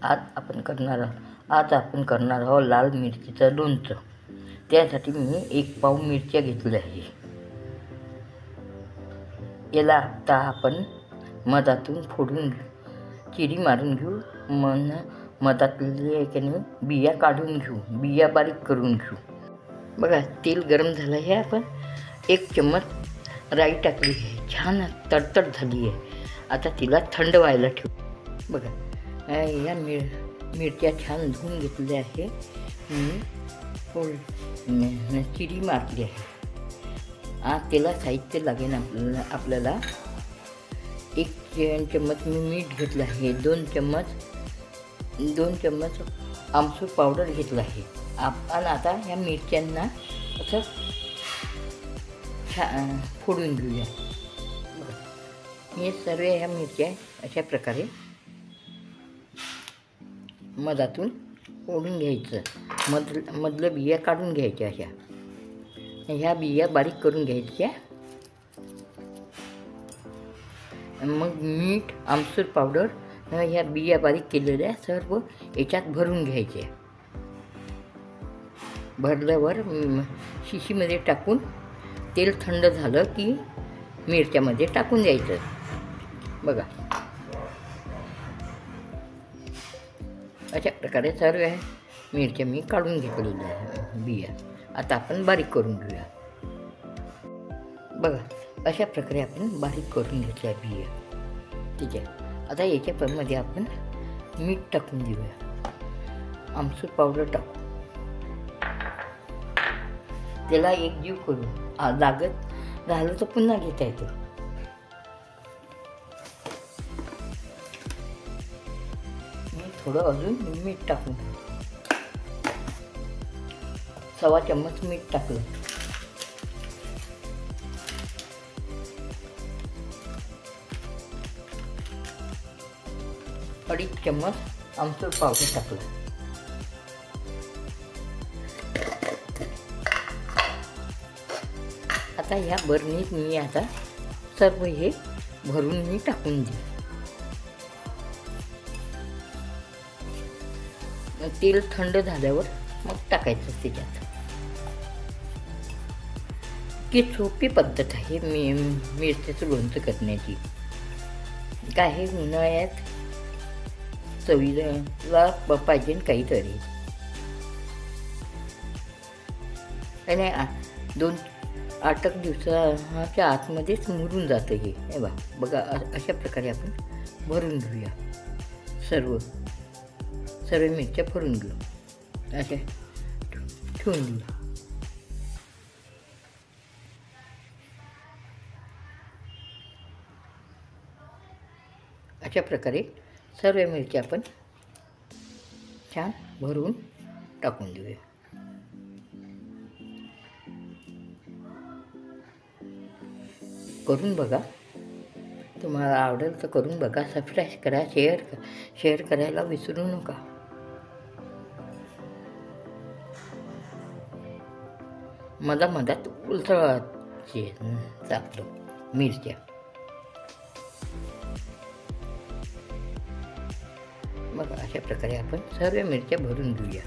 आज आपण करणार आहोत लाल मिरचीचं लोणचं. त्यासाठी मी 1 पाव मिरच्या घेतल्या आहे. याला आता आपण मधातून फोडून चिरी मारून घेऊ. मधातले बिया काढून घेऊ, बिया बारीक करून घेऊ. बघा, तेल गरम झालं आहे. आपण 1 चम्मच राई टाकली आहे. छान तडतड झाली आहे. आता तिला थंड व्हायला ठेवू. बघा, या मिरच्या छान धुवून घेतल्या आहे. मी चिरी मारली आहे. त्याला साहित्य लागेल आपल्याला 1 चम्मच मी मीठ घेतलं आहे. 2 चम्मच आमचूर पावडर घेतलं आहे. आपण आता ह्या मिरच्यांना असं फोडून घेऊया. हे सर्व ह्या मिरच्या अशा प्रकारे मधातून फोडून घ्यायचं. मधलं बिया काढून घ्यायच्या. ह्या बिया बारीक करून घ्यायच्या. मग मीठ, आमचूर पावडर, ह्या बिया बारीक केलेल्या सर्व याच्यात भरून घ्यायच्या. भरल्यावर शिशीमध्ये टाकून तेल थंड झालं की मिरच्यामध्ये टाकून द्यायचं. बघा, अशा प्रकारे सर्व मिरच्या मी काढून घेतलेल्या आहे बिया. आता आपण बारीक करून घेऊया. बघा, अशा प्रकारे आपण बारीक करून घेतल्या बिया. ठीक आहे. आता याच्यामध्ये आपण मीठ टाकून देऊया. आमचूर पावडर टाकू. त्याला एकजीव करू. लागत झालं तर पुन्हा घेता येतं. मी थोडं अजून मीठ टाकून 1.25 चम्मच मीठ टाकलं. अडीच चम्मच आमचूर पावडर टाकलं. आता ह्या बरणीत मी आता सर्व हे भरून मी टाकून देईन. तेल थंड झाल्यावर मग टाकायचं त्याच्यात. की सोपी पद्धत आहे मिरच्याचं लोणचं करण्याची. काय हे उन्हाळ्यात चवीला पाहिजे काहीतरी. आणि 2-8 दिवसाच्या आतमध्येच मुरून जातं हे. बघा, अशा प्रकारे आपण भरून घेऊया. सर्व मिरच्या भरून घेऊ. अशा ठेवून देऊ. अशा प्रकारे सर्व मिरच्या आपण छान भरून टाकून देऊया. करून बघा. तुम्हाला आवडेल तर करून बघा. सबस्क्राईब करा, शेअर करायला विसरू नका. मधात उलटवायचे टाकलं मिरच्या. बघा, अशा प्रकारे आपण सर्व मिरच्या भरून घेऊया.